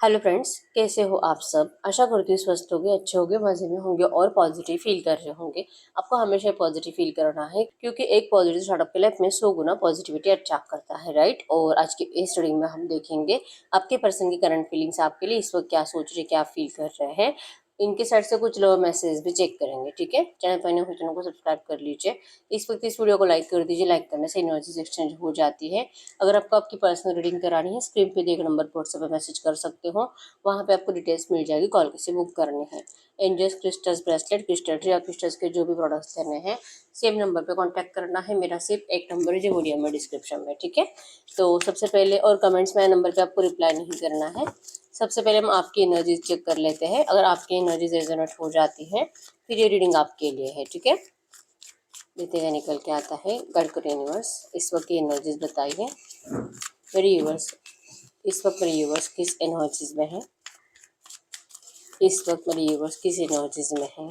Hello friends, कैसे हो आप सब। आशा करती हूँ स्वस्थ होगे, अच्छे होगे, मजे में होंगे और पॉजिटिव फील कर रहे होंगे। आपको हमेशा पॉजिटिव फील करना है क्योंकि एक पॉजिटिव थॉट आपके लाइफ में 100 गुना पॉजिटिविटी अट्रैक्ट करता है, राइट। और आज की इस रीडिंग में हम देखेंगे आपके पर्सन की करंट फीलिंग्स आपके लिए इस वक्त क्या सोच रहे, क्या फील कर रहे हैं। इनके साइड से कुछ लो मैसेज भी चेक करेंगे, ठीक है। चैनल पर नए हो चैनल को सब्सक्राइब कर लीजिए। इस वक्त इस वीडियो को लाइक कर दीजिए। लाइक करने से एनर्जीज एक्सचेंज हो जाती है। अगर आपको आपकी पर्सनल रीडिंग करानी है, स्क्रीन पे दिए गए नंबर पर व्हाट्सएप पे मैसेज कर सकते हो। वहाँ पे आपको डिटेल्स मिल जाएगी, कॉल कैसे बुक करने हैं। एंजल्स क्रिस्टल्स ब्रेसलेट क्रिस्टल या क्रिस्टल्स के जो भी प्रोडक्ट्स लेने हैं सेम नंबर पे कांटेक्ट करना है। मेरा सिर्फ एक नंबर है जो वीडियो में डिस्क्रिप्शन में, ठीक है। तो सबसे पहले और कमेंट्स में नंबर पे आपको रिप्लाई नहीं करना है। सबसे पहले हम आपकी एनर्जी चेक कर लेते हैं। अगर आपकी एनर्जी रेजोनेट हो जाती है फिर ये रीडिंग आपके लिए है, ठीक है। देखते हैं निकल के आता है। गाइड करो यूनिवर्स, इस वक्त की एनर्जीज बताइए मेरी यूनिवर्स। इस वक्त मेरी यूनिवर्स किस एनर्जीज में है, इस वक्त मेरे व्यूवर्स किस एनर्जीज में है,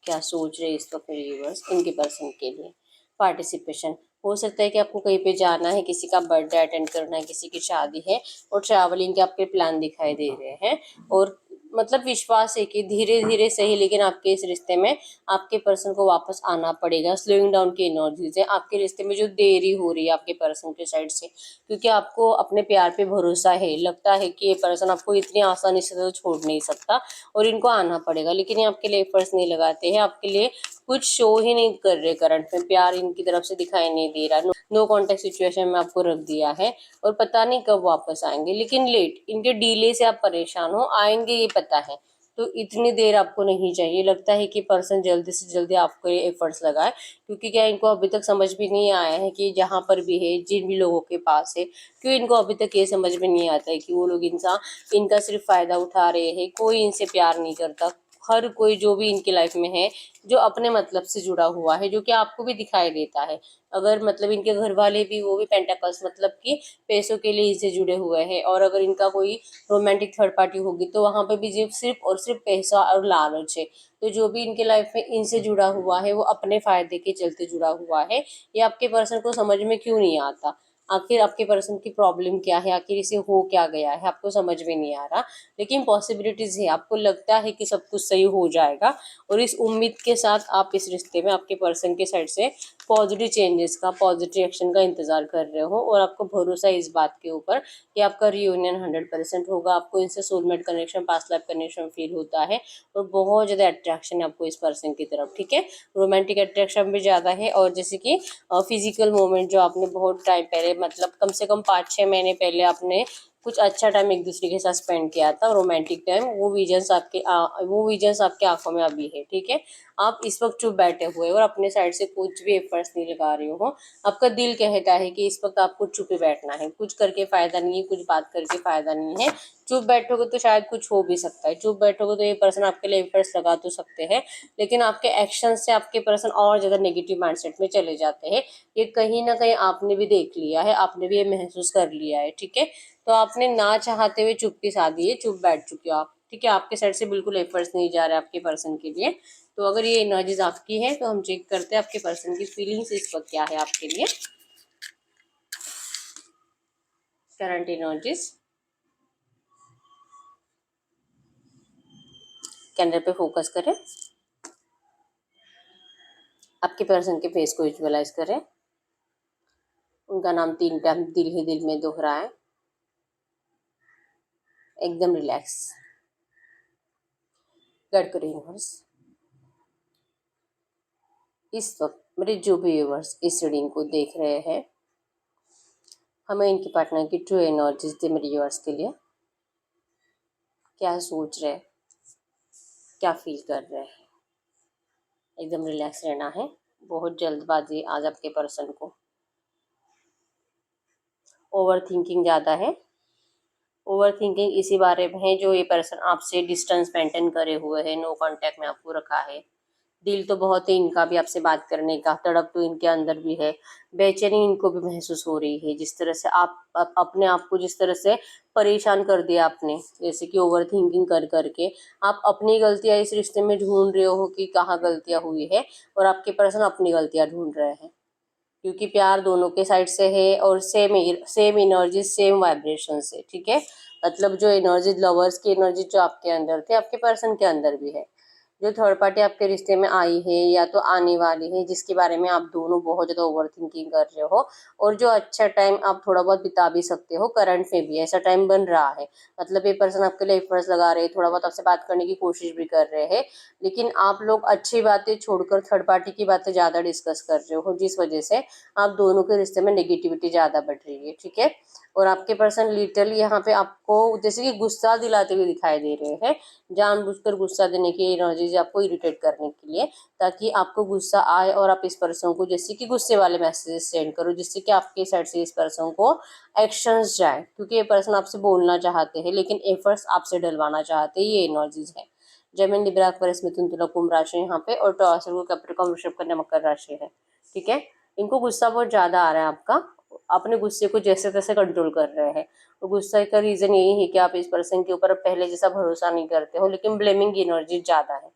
क्या सोच रहे हैं इस वक्त मेरे व्यूवर्स इनके पर्सन के लिए। पार्टिसिपेशन हो सकता है कि आपको कहीं पे जाना है, किसी का बर्थडे अटेंड करना है, किसी की शादी है और ट्रैवलिंग के आपके प्लान दिखाई दे रहे हैं। और मतलब विश्वास है कि धीरे धीरे सही लेकिन आपके इस रिश्ते में आपके पर्सन को वापस आना पड़ेगा। स्लोइंग डाउन की एनर्जीज है आपके रिश्ते में, जो देरी हो रही है आपके पर्सन के साइड से, क्योंकि आपको अपने प्यार पे भरोसा है। लगता है कि ये पर्सन आपको इतनी आसानी से तो छोड़ नहीं सकता और इनको आना पड़ेगा, लेकिन ये आपके लिए एफर्ट्स नहीं लगाते हैं, आपके लिए कुछ शो ही नहीं कर रहे। करंट में प्यार इनकी तरफ से दिखाई नहीं दे रहा। नो कॉन्टेक्ट सिचुएशन में आपको रख दिया है और पता नहीं कब वापस आएंगे, लेकिन लेट। इनके डीले से आप परेशान हो, आएंगे ये पता है, तो इतनी देर आपको नहीं चाहिए। लगता है कि पर्सन जल्दी से जल्दी आपको ये एफर्ट्स लगाए, क्योंकि क्या इनको अभी तक समझ भी नहीं आया है कि जहाँ पर भी है, जिन भी लोगों के पास है, क्यों इनको अभी तक ये समझ में नहीं आता है कि वो लोग इंसान इनका सिर्फ फायदा उठा रहे हैं। कोई इनसे प्यार नहीं करता। हर कोई जो भी इनकी लाइफ में है जो अपने मतलब से जुड़ा हुआ है, जो कि आपको भी दिखाई देता है। अगर मतलब इनके घर वाले भी, वो भी पेंटाकल्स मतलब कि पैसों के लिए इनसे जुड़े हुए हैं। और अगर इनका कोई रोमांटिक थर्ड पार्टी होगी तो वहां पे भी सिर्फ और सिर्फ पैसा और लालच है। तो जो भी इनके लाइफ में इनसे जुड़ा हुआ है वो अपने फायदे के चलते जुड़ा हुआ है। ये आपके पर्सन को समझ में क्यों नहीं आता, आखिर आपके पर्सन की प्रॉब्लम क्या है, आखिर इसे हो क्या गया है, आपको समझ में नहीं आ रहा। लेकिन पॉसिबिलिटीज है, आपको लगता है कि सब कुछ सही हो जाएगा। और इस उम्मीद के साथ आप इस रिश्ते में आपके पर्सन के साइड से पॉजिटिव चेंजेस का, पॉजिटिव एक्शन का इंतजार कर रहे हो। और आपको भरोसा है इस बात के ऊपर कि आपका रियूनियन 100% होगा। आपको इनसे soulmate connection, past life connection feel होता है और बहुत ज़्यादा अट्रैक्शन है आपको इस पर्सन की तरफ, ठीक है। रोमांटिक अट्रैक्शन भी ज़्यादा है। और जैसे कि फिजिकल मोमेंट जो आपने बहुत टाइम पहले, मतलब कम से कम 5-6 महीने पहले आपने कुछ अच्छा टाइम एक दूसरे के साथ स्पेंड किया था, रोमांटिक टाइम, वो विजन्स आपके आंखों में अभी है, ठीक है। आप इस वक्त चुप बैठे हुए हो और अपने साइड से कुछ भी एफर्ट्स नहीं लगा रहे हो। आपका दिल कहता है कि इस वक्त आपको चुप ही बैठना है, कुछ करके फायदा नहीं है, कुछ बात करके फायदा नहीं है। चुप बैठोगे तो शायद कुछ हो भी सकता है, चुप बैठोगे तो ये पर्सन आपके लिए एफर्ट्स लगा तो सकते हैं, लेकिन आपके एक्शन से आपके पर्सन और ज्यादा नेगेटिव माइंडसेट में चले जाते हैं। ये कहीं ना कहीं आपने भी देख लिया है, आपने भी ये महसूस कर लिया है, ठीक है। तो आपने ना चाहते हुए चुप्पी साधी है, चुप बैठ चुके हो आप, ठीक है। आपके साइड से बिल्कुल एफर्ट्स नहीं जा रहे आपके पर्सन के लिए। तो अगर ये एनर्जीज आपकी है तो हम चेक करते हैं आपके पर्सन की फीलिंग्स इस वक्त क्या है आपके लिए। करंट एनर्जीज कैंडल पे फोकस करें, आपके पर्सन के फेस को विजुअलाइज करें। उनका नाम 3 टाइम दिल ही दिल में दोहराएं। एकदम रिलैक्स। गाइड करें यूनिवर्स, इस वक्त मेरे जो भी व्यूवर्स इस रीडिंग को देख रहे हैं, हमें इनके पार्टनर की ट्रू एनर्जीज दे मेरे व्यूवर्स के लिए। क्या सोच रहे, क्या फील कर रहे हैं। एकदम रिलैक्स रहना है। बहुत जल्दबाजी आज आपके पर्सन को, ओवर थिंकिंग ज़्यादा है। ओवर थिंकिंग इसी बारे में है जो ये पर्सन आपसे डिस्टेंस मेंटेन करे हुए है, नो कांटेक्ट में आपको रखा है। दिल तो बहुत है इनका भी आपसे बात करने का, तड़प तो इनके अंदर भी है। बेचैनी इनको भी महसूस हो रही है, जिस तरह से आप अपने आप को जिस तरह से परेशान कर दिया आपने, जैसे कि ओवर थिंकिंग कर करके आप अपनी गलतियां इस रिश्ते में ढूंढ रहे हो कि कहाँ गलतियां हुई है, और आपके पर्सन अपनी गलतियां ढूंढ रहे हैं। क्योंकि प्यार दोनों के साइड से है और सेम एनर्जी, सेम वाइब्रेशन से, ठीक है। मतलब जो एनर्जी, लवर्स की एनर्जी जो आपके अंदर थी, आपके पर्सन के अंदर भी है। जो थर्ड पार्टी आपके रिश्ते में आई है या तो आने वाली है, जिसके बारे में आप दोनों बहुत ज़्यादा ओवर थिंकिंग कर रहे हो, और जो अच्छा टाइम आप थोड़ा बहुत बिता भी सकते हो, करंट में भी ऐसा टाइम बन रहा है। मतलब ये पर्सन आपके लिए एफर्ट्स लगा रहे हैं, थोड़ा बहुत आपसे बात करने की कोशिश भी कर रहे हैं, लेकिन आप लोग अच्छी बातें छोड़कर थर्ड पार्टी की बातें ज़्यादा डिस्कस कर रहे हो, जिस वजह से आप दोनों के रिश्ते में नेगेटिविटी ज़्यादा बढ़ रही है, ठीक है। और आपके पर्सन लिटरली यहाँ पे आपको जैसे कि गुस्सा दिलाते हुए दिखाई दे रहे हैं, जानबूझकर गुस्सा देने की एनर्जी आपको इरिटेट करने के लिए, ताकि आपको गुस्सा आए और आप इस पर्सन को जैसे कि गुस्से वाले मैसेजेस सेंड करो, जिससे कि आपके साइड से इस पर्सन को एक्शंस जाए, क्योंकि ये पर्सन आपसे बोलना चाहते हैं लेकिन एफर्ट्स आपसे डलवाना चाहते हैं, ये एनर्जीज है। जेमिनी, लिब्रा, एक्वेरियस, मिथुन, तुला, कुंभ राशि यहाँ पे, और टॉरस, कैप्रिकॉर्न, वृषभ, कन्या, मकर राशि है, ठीक है। इनको गुस्सा बहुत ज्यादा आ रहा है आपका, अपने गुस्से को जैसे तैसे कंट्रोल कर रहे हैं। तो गुस्से का रीजन यही है कि आप इस पर्सन के ऊपर पहले जैसा भरोसा नहीं करते हो, लेकिन ब्लेमिंग एनर्जी ज्यादा है।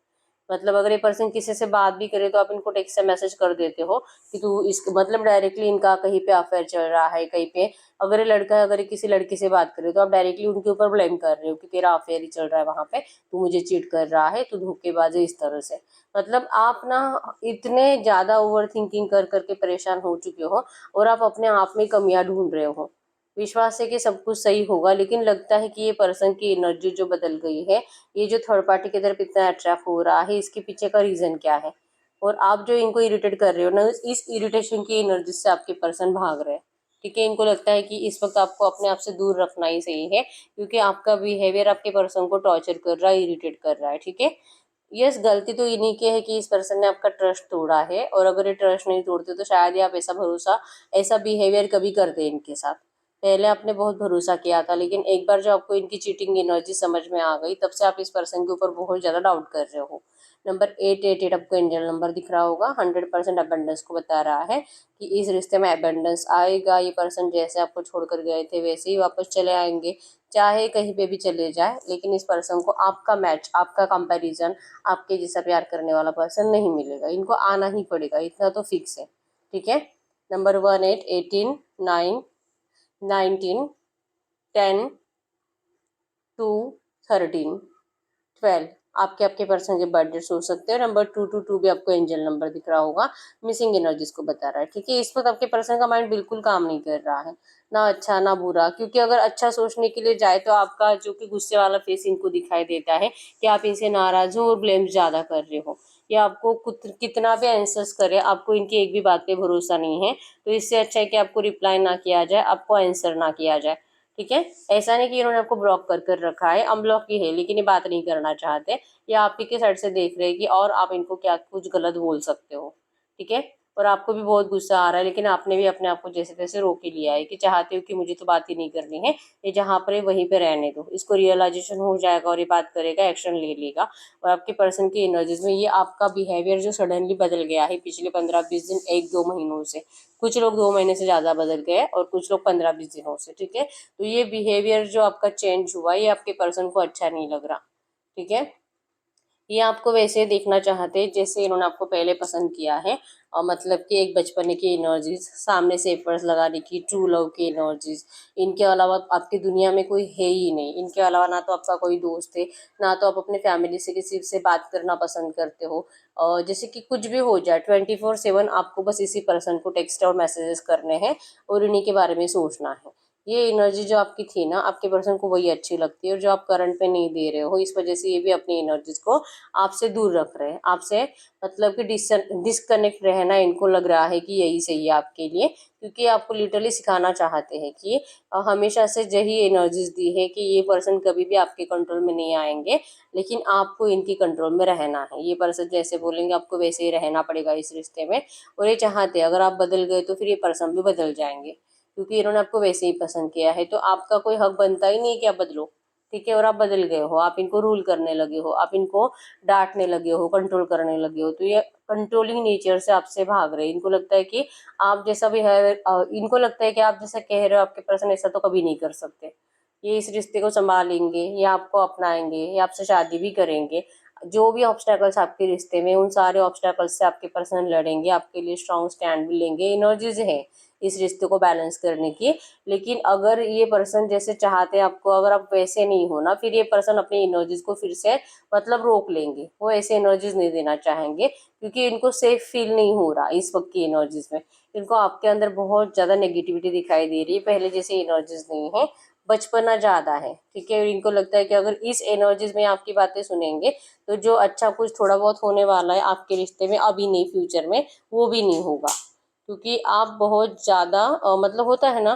मतलब अगर ये पर्सन किसी से बात भी करे तो आप इनको टेक्स्ट से मैसेज कर देते हो कि तू इस, मतलब डायरेक्टली इनका कहीं पे अफेयर चल रहा है, कहीं पे अगर ये लड़का है, अगर ये किसी लड़की से बात करे तो आप डायरेक्टली उनके ऊपर ब्लेम कर रहे हो कि तेरा अफेयर ही चल रहा है वहां पे, तू मुझे चीट कर रहा है, तू धोखेबाज है, इस तरह से। मतलब आप ना इतने ज्यादा ओवर थिंकिंग कर करके परेशान हो चुके हो, और आप अपने आप में कमियां ढूंढ रहे हो। विश्वास है कि सब कुछ सही होगा, लेकिन लगता है कि ये पर्सन की एनर्जी जो बदल गई है, ये जो थर्ड पार्टी की तरफ इतना अट्रैक्ट हो रहा है, इसके पीछे का रीजन क्या है। और आप जो इनको इरिटेट कर रहे हो ना, इस इरिटेशन की एनर्जी से आपके पर्सन भाग रहे हैं, ठीक है। इनको लगता है कि इस वक्त आपको अपने आप से दूर रखना ही सही है, क्योंकि आपका बिहेवियर आपके पर्सन को टॉर्चर कर रहा है, इरिटेट कर रहा है, ठीक है। यस, गलती तो इन्हीं की है कि इस पर्सन ने आपका ट्रस्ट तोड़ा है, और अगर ये ट्रस्ट नहीं तोड़ते तो शायद ही आप ऐसा भरोसा, ऐसा बिहेवियर कभी करते इनके साथ। पहले आपने बहुत भरोसा किया था, लेकिन एक बार जो आपको इनकी चीटिंग एनर्जी समझ में आ गई, तब से आप इस पर्सन के ऊपर बहुत ज्यादा डाउट कर रहे हो। नंबर 888 आपको एंजल नंबर दिख रहा होगा, 100% अबंडेंस को बता रहा है कि इस रिश्ते में अबंडेंस आएगा। ये पर्सन जैसे आपको छोड़कर गए थे वैसे ही वापस चले आएंगे, चाहे कहीं पे भी चले जाए, लेकिन इस पर्सन को आपका मैच, आपका कंपैरिजन, आपके जैसा प्यार करने वाला पर्सन नहीं मिलेगा। इनको आना ही पड़ेगा, इतना तो फिक्स है, ठीक है। नंबर 18, 18, 9, 19, 10, 2, 13, 12 आपके आपके पर्सन के बर्थडे हो सकते हैं। नंबर 222 भी आपको एंजल नंबर दिख रहा होगा, मिसिंग एनर्जीज को बता रहा है, ठीक है। इस वक्त आपके पर्सन का माइंड बिल्कुल काम नहीं कर रहा है, ना अच्छा ना बुरा, क्योंकि अगर अच्छा सोचने के लिए जाए तो आपका जो कि गुस्से वाला फेस इनको दिखाई देता है कि आप इनसे नाराज हो और ब्लेम ज्यादा कर रहे हो, या आपको कितना भी आंसर्स करे, आपको इनकी एक भी बात पे भरोसा नहीं है। तो इससे अच्छा है कि आपको रिप्लाई ना किया जाए, आपको आंसर ना किया जाए, ठीक है। ऐसा नहीं कि इन्होंने आपको ब्लॉक कर रखा है, अनब्लॉक ही है, लेकिन ये बात नहीं करना चाहते, या आप ही के साइड से देख रहे हैं कि और आप इनको क्या कुछ गलत बोल सकते हो, ठीक है। और आपको भी बहुत गुस्सा आ रहा है, लेकिन आपने भी अपने आप को जैसे तैसे रोक ही लिया है कि चाहते हो कि मुझे तो बात ही नहीं करनी है, ये जहाँ पर है वहीं पे रहने दो। इसको रियलाइजेशन हो जाएगा और ये बात करेगा, एक्शन ले लेगा। और आपके पर्सन की एनर्जीज में ये आपका बिहेवियर जो सडनली बदल गया है पिछले 15-20 दिन, 1-2 महीनों से, कुछ लोग 2 महीने से ज्यादा बदल गए और कुछ लोग 15-20 दिनों से, ठीक है। तो ये बिहेवियर जो आपका चेंज हुआ, ये आपके पर्सन को अच्छा नहीं लग रहा, ठीक है। ये आपको वैसे देखना चाहते हैं जैसे इन्होंने आपको पहले पसंद किया है, और मतलब कि एक बचपने की एनर्जीज, सामने से एफर्ट्स लगाने की, ट्रू लव की एनर्जीज, इनके अलावा आपकी दुनिया में कोई है ही नहीं। इनके अलावा ना तो आपका कोई दोस्त है, ना तो आप अपने फैमिली से किसी से बात करना पसंद करते हो। और जैसे कि कुछ भी हो जाए 24/7 आपको बस इसी पर्सन को टेक्स्ट और मैसेजेस करने हैं, और इन्हीं के बारे में सोचना है। ये एनर्जी जो आपकी थी ना, आपके पर्सन को वही अच्छी लगती है, और जो आप करंट पे नहीं दे रहे हो, इस वजह से ये भी अपनी एनर्जीज को आपसे दूर रख रहे हैं, आपसे मतलब कि डिस्कनेक्ट रहना इनको लग रहा है कि यही सही है आपके लिए, क्योंकि आपको लिटरली सिखाना चाहते हैं कि हमेशा से यही एनर्जीज दी है कि ये पर्सन कभी भी आपके कंट्रोल में नहीं आएंगे, लेकिन आपको इनकी कंट्रोल में रहना है। ये पर्सन जैसे बोलेंगे आपको वैसे ही रहना पड़ेगा इस रिश्ते में, और ये चाहते हैं अगर आप बदल गए तो फिर ये पर्सन भी बदल जाएंगे, क्योंकि इन्होंने आपको वैसे ही पसंद किया है। तो आपका कोई हक बनता ही नहीं है कि आप बदलो, ठीक है। और आप बदल गए हो, आप इनको रूल करने लगे हो, आप इनको डांटने लगे हो, कंट्रोल करने लगे हो। तो ये कंट्रोलिंग नेचर से आपसे भाग रहे हैं। इनको लगता है कि आप जैसा भी है, इनको लगता है कि आप जैसा कह रहे हो आपके पर्सन ऐसा तो कभी नहीं कर सकते। ये इस रिश्ते को संभालेंगे, ये आपको अपनाएंगे, ये आपसे शादी भी करेंगे। जो भी ऑब्स्टेकल्स आपके रिश्ते में, उन सारे ऑब्स्टेकल्स से आपके पर्सन लड़ेंगे, आपके लिए स्ट्रॉन्ग स्टैंड भी लेंगे। एनर्जीज है, इस रिश्ते को बैलेंस करने की। लेकिन अगर ये पर्सन जैसे चाहते हैं आपको, अगर आप वैसे नहीं हो ना, फिर ये पर्सन अपनी एनर्जीज को फिर से मतलब रोक लेंगे। वो ऐसे एनर्जीज नहीं देना चाहेंगे क्योंकि इनको सेफ फील नहीं हो रहा इस वक्त की एनर्जीज में। इनको आपके अंदर बहुत ज़्यादा नेगेटिविटी दिखाई दे रही है, पहले जैसे एनर्जीज नहीं है, बचपना ज़्यादा है। ठीक है, इनको लगता है कि अगर इस एनर्जीज में आपकी बातें सुनेंगे तो जो अच्छा कुछ थोड़ा बहुत होने वाला है आपके रिश्ते में, अभी नहीं फ्यूचर में, वो भी नहीं होगा। क्योंकि आप बहुत ज़्यादा मतलब होता है ना,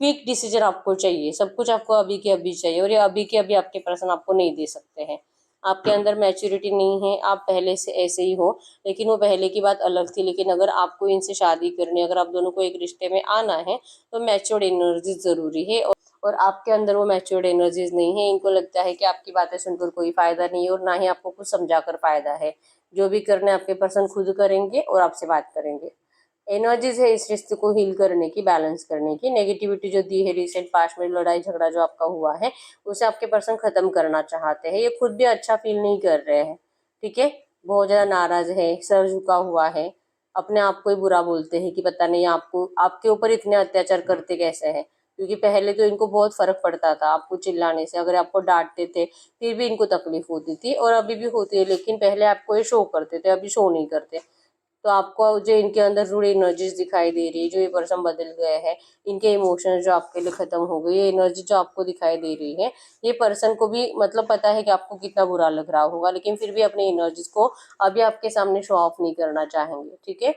क्विक डिसीजन आपको चाहिए, सब कुछ आपको अभी के अभी चाहिए, और ये अभी के अभी आपके पर्सन आपको नहीं दे सकते हैं। आपके अंदर मैच्योरिटी नहीं है, आप पहले से ऐसे ही हो। लेकिन वो पहले की बात अलग थी। लेकिन अगर आपको इनसे शादी करनी, अगर आप दोनों को एक रिश्ते में आना है, तो मैच्योर्ड एनर्जी ज़रूरी है। और आपके अंदर वो मैच्योर्ड एनर्जीज नहीं है। इनको लगता है कि आपकी बातें सुनकर कोई फ़ायदा नहीं है, और ना ही आपको कुछ समझा कर फ़ायदा है। जो भी करना है आपके पर्सन खुद करेंगे और आपसे बात करेंगे। एनर्जीज है इस रिश्ते को हील करने की, बैलेंस करने की। नेगेटिविटी जो दी है रिसेंट पास्ट में, लड़ाई झगड़ा जो आपका हुआ है, उसे आपके पर्सन खत्म करना चाहते हैं। ये खुद भी अच्छा फील नहीं कर रहे हैं। ठीक है, बहुत ज़्यादा नाराज है, सर झुका हुआ है, अपने आप को ही बुरा बोलते हैं कि पता नहीं आपको, आपके ऊपर इतने अत्याचार करते कैसे हैं। क्योंकि पहले तो इनको बहुत फर्क पड़ता था आपको चिल्लाने से, अगर आपको डांटते थे फिर भी इनको तकलीफ होती थी, और अभी भी होती है। लेकिन पहले आपको ये शो करते थे, अभी शो नहीं करते। तो आपको जो इनके अंदर रूढ़ एनर्जीज दिखाई दे रही है, जो ये पर्सन बदल गए हैं, इनके इमोशंस जो आपके लिए खत्म हो गए, ये एनर्जी जो आपको दिखाई दे रही है, ये पर्सन को भी मतलब पता है कि आपको कितना बुरा लग रहा होगा, लेकिन फिर भी अपनी एनर्जीज को अभी आपके सामने शो ऑफ नहीं करना चाहेंगे। ठीक है,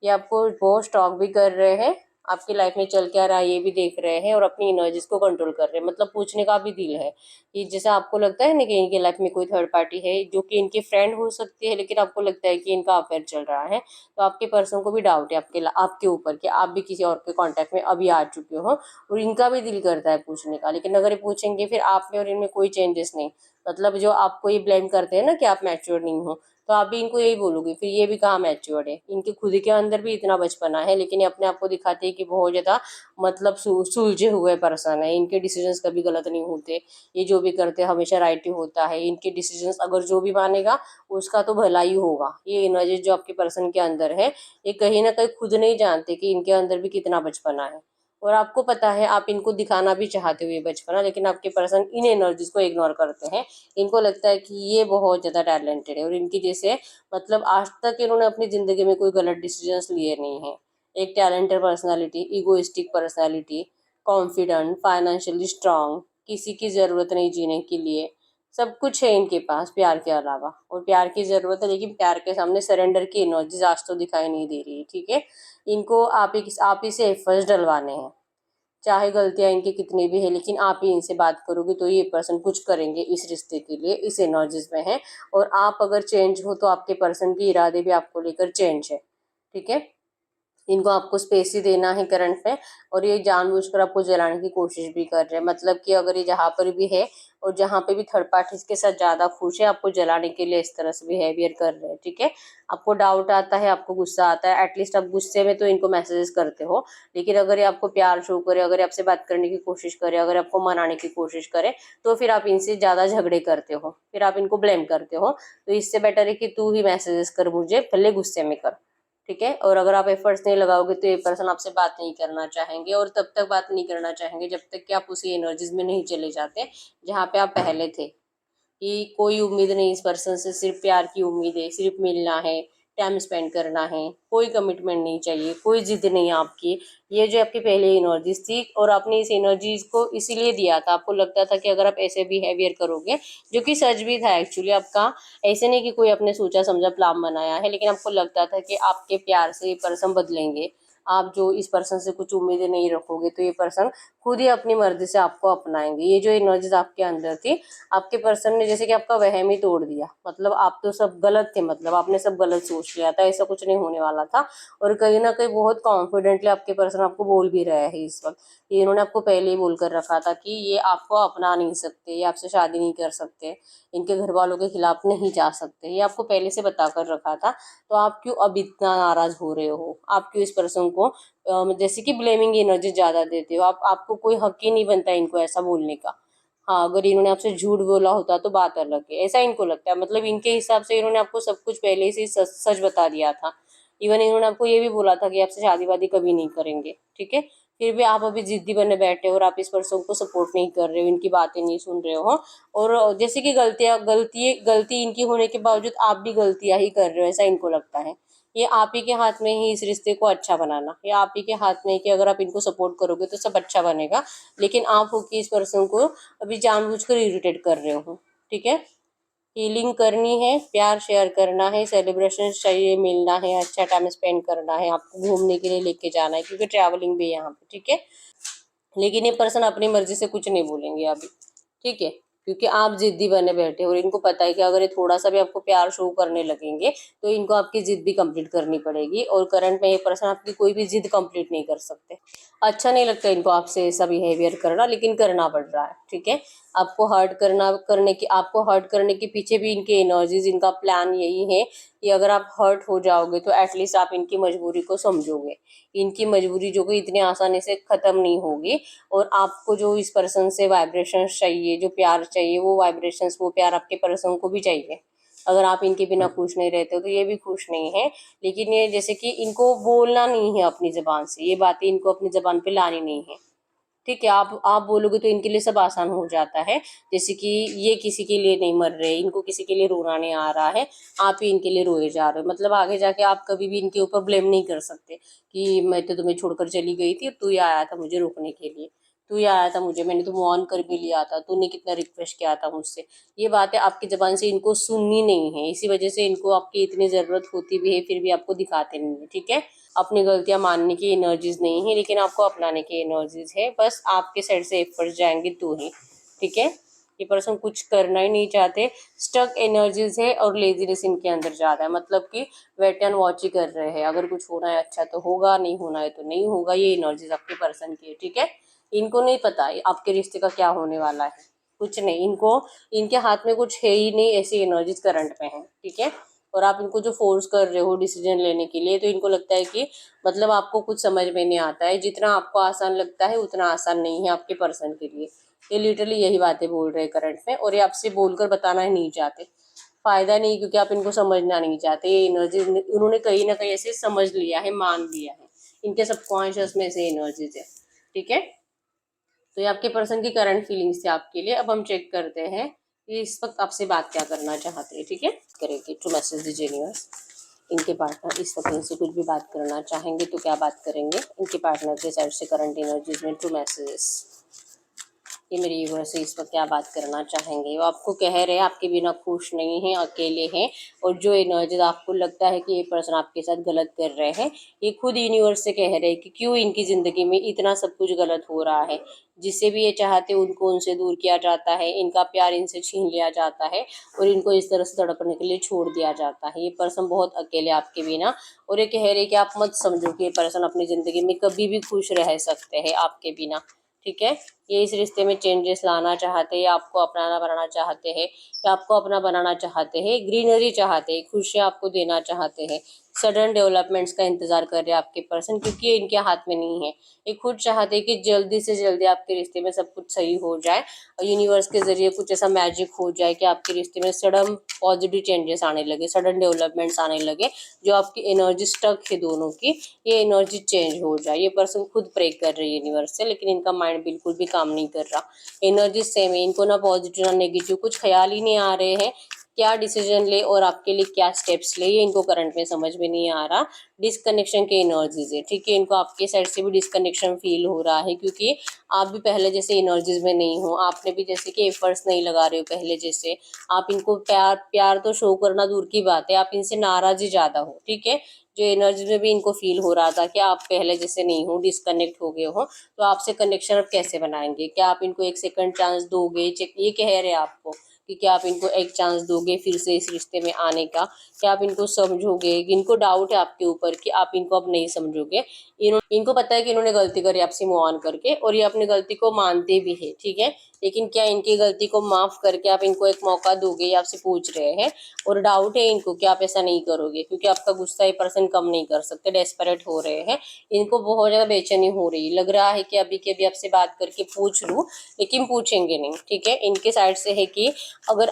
ये आपको बहुत स्टॉक भी कर रहे हैं, आपकी लाइफ में चल क्या रहा है ये भी देख रहे हैं, और अपनी एनर्जीज को कंट्रोल कर रहे हैं। मतलब पूछने का भी दिल है कि जैसे आपको लगता है ना कि इनकी लाइफ में कोई थर्ड पार्टी है जो कि इनकी फ्रेंड हो सकती है, लेकिन आपको लगता है कि इनका अफेयर चल रहा है। तो आपके पर्सन को भी डाउट है आपके ऊपर कि आप भी किसी और के कांटेक्ट में अभी आ चुके हो, और इनका भी दिल करता है पूछने का। लेकिन अगर ये पूछेंगे फिर आप में और इनमें कोई चेंजेस नहीं, मतलब जो आपको ये ब्लेम करते हैं ना कि आप मैच्योर नहीं हो, तो आप भी इनको यही बोलोगे, फिर ये भी कहाँ मैच्योर्ड है। इनके खुद के अंदर भी इतना बचपना है, लेकिन ये अपने आप को दिखाते हैं कि बहुत ज़्यादा मतलब सुलझे हुए पर्सन है। इनके डिसीजंस कभी गलत नहीं होते, ये जो भी करते हैं हमेशा राइट ही होता है। इनके डिसीजंस अगर जो भी मानेगा उसका तो भला ही होगा। ये एनर्जी जो आपके पर्सन के अंदर है, ये कहीं ना कहीं खुद नहीं जानते कि इनके अंदर भी कितना बचपना है। और आपको पता है, आप इनको दिखाना भी चाहते हो ये बचपना, लेकिन आपके पर्सन इन एनर्जीज को इग्नोर करते हैं। इनको लगता है कि ये बहुत ज़्यादा टैलेंटेड है, और इनकी जैसे मतलब आज तक इन्होंने अपनी ज़िंदगी में कोई गलत डिसीजंस लिए नहीं हैं। एक talented personality, egoistic personality, confident, financially strong, किसी की ज़रूरत नहीं जीने के लिए, सब कुछ है इनके पास प्यार के अलावा। और प्यार की ज़रूरत है, लेकिन प्यार के सामने सरेंडर की एनर्जीज आज तो दिखाई नहीं दे रही है। ठीक है, इनको आप ही से एफर्ट्स डलवाने हैं, चाहे गलतियां इनकी कितनी भी है, लेकिन आप ही इनसे बात करोगे तो ये पर्सन कुछ करेंगे इस रिश्ते के लिए, इस एनर्जीज में है। और आप अगर चेंज हो तो आपके पर्सन के इरादे भी आपको लेकर चेंज है। ठीक है, इनको आपको स्पेस ही देना है करंट में, और ये जानबूझकर आपको जलाने की कोशिश भी कर रहे हैं। मतलब कि अगर ये जहाँ पर भी है और जहाँ पे भी थर्ड पार्टी के साथ ज़्यादा खुश है, आपको जलाने के लिए इस तरह से बिहेवियर कर रहे हैं। ठीक है, आपको डाउट आता है, आपको गुस्सा आता है, एटलीस्ट आप गुस्से में तो इनको मैसेजेस करते हो। लेकिन अगर ये आपको प्यार शो करे, अगर ये आपसे बात करने की कोशिश करे, अगर आपको मनाने की कोशिश करे, तो फिर आप इनसे ज़्यादा झगड़े करते हो, फिर आप इनको ब्लेम करते हो। तो इससे बेटर है कि तू ही मैसेजेस कर मुझे, भले गुस्से में कर। ठीक है, और अगर आप एफर्ट्स नहीं लगाओगे तो ये पर्सन आपसे बात नहीं करना चाहेंगे, और तब तक बात नहीं करना चाहेंगे जब तक कि आप उसी एनर्जीज में नहीं चले जाते जहाँ पे आप पहले थे। कि कोई उम्मीद नहीं इस पर्सन से, सिर्फ प्यार की उम्मीद है, सिर्फ मिलना है, टाइम स्पेंड करना है, कोई कमिटमेंट नहीं चाहिए, कोई जिद नहीं है आपकी। ये जो आपकी पहले एनर्जीज थी, और आपने इस एनर्जीज को इसीलिए दिया था, आपको लगता था कि अगर आप ऐसे बिहेवियर करोगे, जो कि सच भी था एक्चुअली आपका, ऐसे नहीं कि कोई आपने सोचा समझा प्लान बनाया है, लेकिन आपको लगता था कि आपके प्यार से ये पर्सन बदलेंगे। आप जो इस पर्सन से कुछ उम्मीदें नहीं रखोगे तो ये पर्सन खुद ही अपनी मर्जी से आपको अपनाएंगे। ये जो एनर्जीज आपके अंदर थी, आपके पर्सन ने जैसे कि आपका वहम ही तोड़ दिया। मतलब आप तो सब गलत थे, मतलब आपने सब गलत सोच लिया था, ऐसा कुछ नहीं होने वाला था। और कहीं ना कहीं बहुत कॉन्फिडेंटली आपके पर्सन आपको बोल भी रहा है इस वक्त। ये इन्होंने आपको पहले ही बोल कर रखा था कि ये आपको अपना नहीं सकते, ये आपसे शादी नहीं कर सकते, इनके घर वालों के खिलाफ नहीं जा सकते, ये आपको पहले से बता कर रखा था। तो आप क्यों अब इतना नाराज हो रहे हो, आप क्यों इस पर्सन को जैसे कि ब्लेमिंग एनर्जी ज्यादा देते हो। आपको कोई हक ही नहीं बनता इनको ऐसा बोलने का। हाँ, अगर इन्होंने आपसे झूठ बोला होता तो बात अलग है, ऐसा इनको लगता है। मतलब इनके हिसाब से इन्होंने आपको सब कुछ पहले से ही सच सच बता दिया था। इवन इन्होंने आपको ये भी बोला था कि आपसे शादी वादी कभी नहीं करेंगे, ठीक है। फिर भी आप अभी जिद्दी बने बैठे हो और आप इस पर्सन को सपोर्ट नहीं कर रहे हो, इनकी बातें नहीं सुन रहे हो। और जैसे कि गलती इनकी होने के बावजूद आप भी गलतियां ही कर रहे हो, ऐसा इनको लगता है। ये आप ही के हाथ में ही इस रिश्ते को अच्छा बनाना, ये आप ही के हाथ में है कि अगर आप इनको सपोर्ट करोगे तो सब अच्छा बनेगा। लेकिन आप हो कि इस पर्सन को अभी जानबूझकर इरिटेट कर रहे हो, ठीक है। हीलिंग करनी है, प्यार शेयर करना है, सेलिब्रेशन चाहिए, मिलना है, अच्छा टाइम स्पेंड करना है, आपको घूमने के लिए लेके जाना है क्योंकि ट्रैवलिंग भी है यहाँ पे, ठीक है। लेकिन ये पर्सन अपनी मर्जी से कुछ नहीं बोलेंगे अभी, ठीक है। क्योंकि आप जिद्दी बने बैठे हो और इनको पता है कि अगर ये थोड़ा सा भी आपको प्यार शो करने लगेंगे तो इनको आपकी जिद भी कंप्लीट करनी पड़ेगी। और करंट में ये पर्सन आपकी कोई भी जिद कंप्लीट नहीं कर सकते। अच्छा नहीं लगता इनको आपसे ऐसा बिहेवियर करना, लेकिन करना पड़ रहा है, ठीक है। आपको हर्ट करने के पीछे भी इनके एनर्जीज, इनका प्लान यही है कि अगर आप हर्ट हो जाओगे तो एटलीस्ट आप इनकी मजबूरी को समझोगे। इनकी मजबूरी जो कि इतनी आसानी से खत्म नहीं होगी। और आपको जो इस पर्सन से वाइब्रेशंस चाहिए, जो प्यार चाहिए, वो वाइब्रेशंस, वो प्यार आपके पर्सन को भी चाहिए। अगर आप इनके बिना खुश नहीं रहते हो तो ये भी खुश नहीं है। लेकिन ये जैसे कि इनको बोलना नहीं है अपनी जबान से, ये बातें इनको अपनी जबान पे लानी नहीं है, ठीक है। आप बोलोगे तो इनके लिए सब आसान हो जाता है। जैसे कि ये किसी के लिए नहीं मर रहे, इनको किसी के लिए रोना नहीं आ रहा है, आप ही इनके लिए रोए जा रहे हो। मतलब आगे जाके आप कभी भी इनके ऊपर ब्लेम नहीं कर सकते कि मैं तो तुम्हें छोड़कर चली गई थी, तू ही आया था मुझे रोकने के लिए, तू ही आया था मुझे, मैंने तो मूव ऑन कर भी लिया था, तूने कितना रिक्वेस्ट किया था मुझसे। ये बातें आपकी जबान से इनको सुननी नहीं है। इसी वजह से इनको आपकी इतनी ज़रूरत होती भी है फिर भी आपको दिखाते नहीं है, ठीक है। अपनी गलतियां मानने की एनर्जीज नहीं है, लेकिन आपको अपनाने की एनर्जीज है। बस आपके साइड से एफर्ट्स जाएंगे तो ही, ठीक है। ये पर्सन कुछ करना ही नहीं चाहते, स्टक एनर्जीज है और लेजीनेस इनके अंदर ज्यादा है। मतलब कि वेट एंड वॉच ही कर रहे हैं, अगर कुछ होना है अच्छा तो होगा, नहीं होना है तो नहीं होगा। ये एनर्जीज आपके पर्सन की है, ठीक है। इनको नहीं पता आपके रिश्ते का क्या होने वाला है, कुछ नहीं। इनको इनके हाथ में कुछ है ही नहीं, ऐसी एनर्जीज करंट में है, ठीक है। और आप इनको जो फोर्स कर रहे हो डिसीजन लेने के लिए, तो इनको लगता है कि मतलब आपको कुछ समझ में नहीं आता है, जितना आपको आसान लगता है उतना आसान नहीं है आपके पर्सन के लिए। ये लिटरली यही बातें बोल रहे हैं करंट में, और ये आपसे बोलकर बताना ही नहीं चाहते। फायदा नहीं, क्योंकि आप इनको समझना नहीं चाहते। ये एनर्जी उन्होंने कहीं ना कहीं ऐसे समझ लिया है, मान लिया है, इनके सबकॉन्शियस में से एनर्जीज है, ठीक है। तो ये आपके पर्सन की करंट फीलिंग्स थी आपके लिए। अब हम चेक करते हैं कि इस वक्त आपसे बात क्या करना चाहते हैं, ठीक है। करेंगे टू मैसेज दीजिए यूनिवर्स। इनके पार्टनर इस वक्त इनसे कुछ भी बात करना चाहेंगे तो क्या बात करेंगे इनके पार्टनर के साइड से करंट एनर्जीज में, टू मैसेजेस। ये मेरे यूनिवर्स से इस वक्त क्या बात करना चाहेंगे। वो आपको कह रहे हैं आपके बिना खुश नहीं हैं, अकेले हैं। और जो एनर्जीज आपको लगता है कि ये पर्सन आपके साथ गलत कर रहे हैं, ये खुद यूनिवर्स से कह रहे हैं कि क्यों इनकी ज़िंदगी में इतना सब कुछ गलत हो रहा है। जिससे भी ये चाहते उनको उनसे दूर किया जाता है, इनका प्यार इनसे छीन लिया जाता है और इनको इस तरह से तड़पने के लिए छोड़ दिया जाता है। ये पर्सन बहुत अकेले आपके बिना। और ये कह रहे हैं कि आप मत समझो कि ये पर्सन अपनी ज़िंदगी में कभी भी खुश रह सकते हैं आपके बिना, ठीक है। ये इस रिश्ते में चेंजेस लाना चाहते हैं, आपको अपनाना बनाना चाहते हैं, या आपको अपना बनाना चाहते हैं, ग्रीनरी चाहते हैं, खुशियाँ आपको देना चाहते हैं। सडन डेवलपमेंट्स का इंतजार कर रहे हैं आपके पर्सन, क्योंकि ये इनके हाथ में नहीं है। ये खुद चाहते हैं कि जल्दी से जल्दी आपके रिश्ते में सब कुछ सही हो जाए और यूनिवर्स के जरिए कुछ ऐसा मैजिक हो जाए कि आपके रिश्ते में सडन पॉजिटिव चेंजेस आने लगे, सडन डेवलपमेंट्स आने लगे। जो आपकी एनर्जी स्टक है दोनों की, ये एनर्जी चेंज हो जाए। ये पर्सन खुद प्रे कर रही है यूनिवर्स से, लेकिन इनका माइंड बिल्कुल भी काम नहीं कर रहा। एनर्जी सेम है, इनको ना पॉजिटिव ना नेगेटिव कुछ ख्याल ही नहीं आ रहे हैं। क्या डिसीजन ले और आपके लिए क्या स्टेप्स ले, ये इनको करंट में समझ में नहीं आ रहा। डिसकनेक्शन के एनर्जीज है, ठीक है। इनको आपके साइड से भी डिसकनेक्शन फील हो रहा है, क्योंकि आप भी पहले जैसे एनर्जीज में नहीं हो। आपने भी जैसे कि एफर्ट्स नहीं लगा रहे हो पहले जैसे। आप इनको प्यार प्यार तो शो करना दूर की बात है, आप इनसे नाराज ही ज्यादा हो, ठीक है। जो एनर्जी में भी इनको फील हो रहा था कि आप पहले जैसे नहीं हो, डिसकनेक्ट हो गए हो, तो आपसे कनेक्शन अब कैसे बनाएंगे। क्या आप इनको एक सेकंड चांस दोगे, ये कह रहे हैं आपको कि क्या आप इनको एक चांस दोगे फिर से इस रिश्ते में आने का। क्या आप इनको समझोगे। इनको डाउट है आपके ऊपर कि आप इनको अब नहीं समझोगे। इनको पता है कि इन्होंने गलती करी आपसे मूव ऑन करके, और ये अपनी गलती को मानते भी है, ठीक है। लेकिन क्या इनकी गलती को माफ करके आप इनको एक मौका दोगे, ये आपसे पूछ रहे हैं। और डाउट है इनको कि आप ऐसा नहीं करोगे, क्योंकि आपका गुस्सा ये पर्सन कम नहीं कर सकते, डेस्परेट हो रहे हैं। इनको बहुत ज्यादा बेचैनी हो रही है, लग रहा है कि अभी के अभी आपसे बात करके पूछ लूं, लेकिन पूछेंगे नहीं। ठीक है, इनके साइड से है कि अगर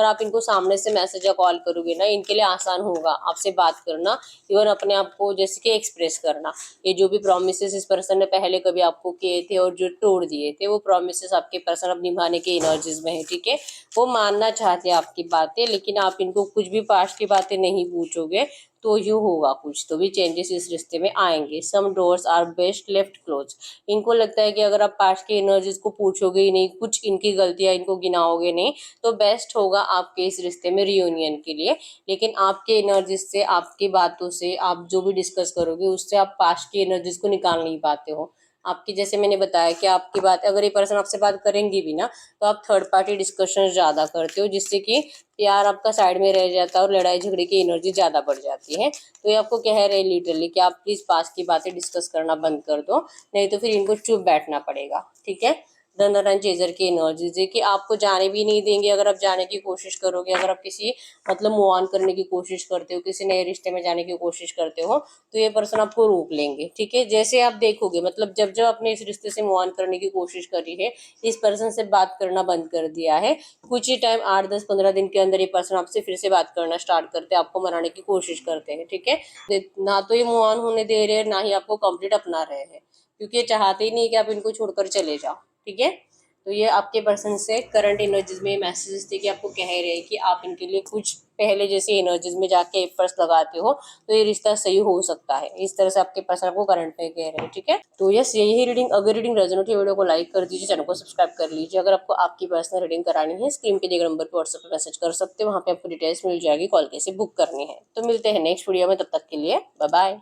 आप इनको सामने से मैसेज या कॉल करोगे ना, इनके लिए आसान होगा आपसे बात करना, इवन अपने आप को जैसे कि एक्सप्रेस करना। ये जो भी प्रोमिसेस इस पर्सन ने पहले कभी आपको किए थे और जो तोड़ दिए थे, वो प्रोमिसेस आपके पर्सन अब निभाने के एनर्जीज में है। ठीक है, वो मानना चाहते हैं आपकी बातें, लेकिन आप इनको कुछ भी पास्ट की बातें नहीं पूछोगे तो ये होगा, कुछ तो भी चेंजेस इस रिश्ते में आएंगे। Some doors are best left closed. इनको लगता है कि अगर आप पास्ट की एनर्जीज को पूछोगे ही नहीं, कुछ इनकी गलतियां इनको गिनाओगे नहीं, तो बेस्ट होगा आपके इस रिश्ते में रियूनियन के लिए। लेकिन आपके एनर्जीज से, आपकी बातों से, आप जो भी डिस्कस करोगे उससे आप पास्ट की एनर्जीज को निकाल नहीं पाते हो। आपकी, जैसे मैंने बताया कि आपकी बात, अगर ये पर्सन आपसे बात करेंगी भी ना, तो आप थर्ड पार्टी डिस्कशन ज्यादा करते हो, जिससे कि प्यार आपका साइड में रह जाता है और लड़ाई झगड़े की एनर्जी ज्यादा बढ़ जाती है। तो ये आपको कह रहे हैं लिटरली कि आप प्लीज पास की बातें डिस्कस करना बंद कर दो, नहीं तो फिर इनको चुप बैठना पड़ेगा। ठीक है, धन चेजर की एनर्जीज है कि आपको जाने भी नहीं देंगे। अगर आप जाने की कोशिश करोगे, अगर आप किसी मतलब मूव ऑन करने की कोशिश करते हो, किसी नए रिश्ते में जाने की कोशिश करते हो, तो ये पर्सन आपको रोक लेंगे। ठीक है, जैसे आप देखोगे, मतलब जब जब आपने इस रिश्ते से मूव ऑन करने की कोशिश करी है, इस पर्सन से बात करना बंद कर दिया है, कुछ ही टाइम 8 10 15 दिन के अंदर ये पर्सन आपसे फिर से बात करना स्टार्ट करते हैं, आपको मनाने की कोशिश करते हैं। ठीक है, ना तो ये मूव ऑन होने दे रहे हैं, ना ही आपको कंप्लीट अपना रहे हैं, क्योंकि ये चाहते ही नहीं कि आप इनको छोड़कर चले जाओ। ठीक है, तो ये आपके पर्सन से करंट एनर्जीज में मैसेजेस थे कि आपको कह रहे हैं कि आप इनके लिए कुछ पहले जैसे एनर्जीज में जाके एफर्ट्स लगाते हो, तो ये रिश्ता सही हो सकता है। इस तरह से आपके पर्सन आपको करंट में कह रहे हैं। ठीक है, तो यस, यही रीडिंग, अगर रीडिंग रेजोनेट है वीडियो को लाइक कर दीजिए, चैनल को सब्सक्राइब कर लीजिए। अगर आपको आपकी पर्सनल रीडिंग करानी है, स्क्रीन पे दिए गए नंबर पर व्हाट्सएप पे मैसेज कर सकते हो, वहाँ पे आपको डिटेल्स मिल जाएगी, कॉल कैसे बुक करनी है। तो मिलते हैं नेक्स्ट वीडियो में, तब तक के लिए बाय बाय।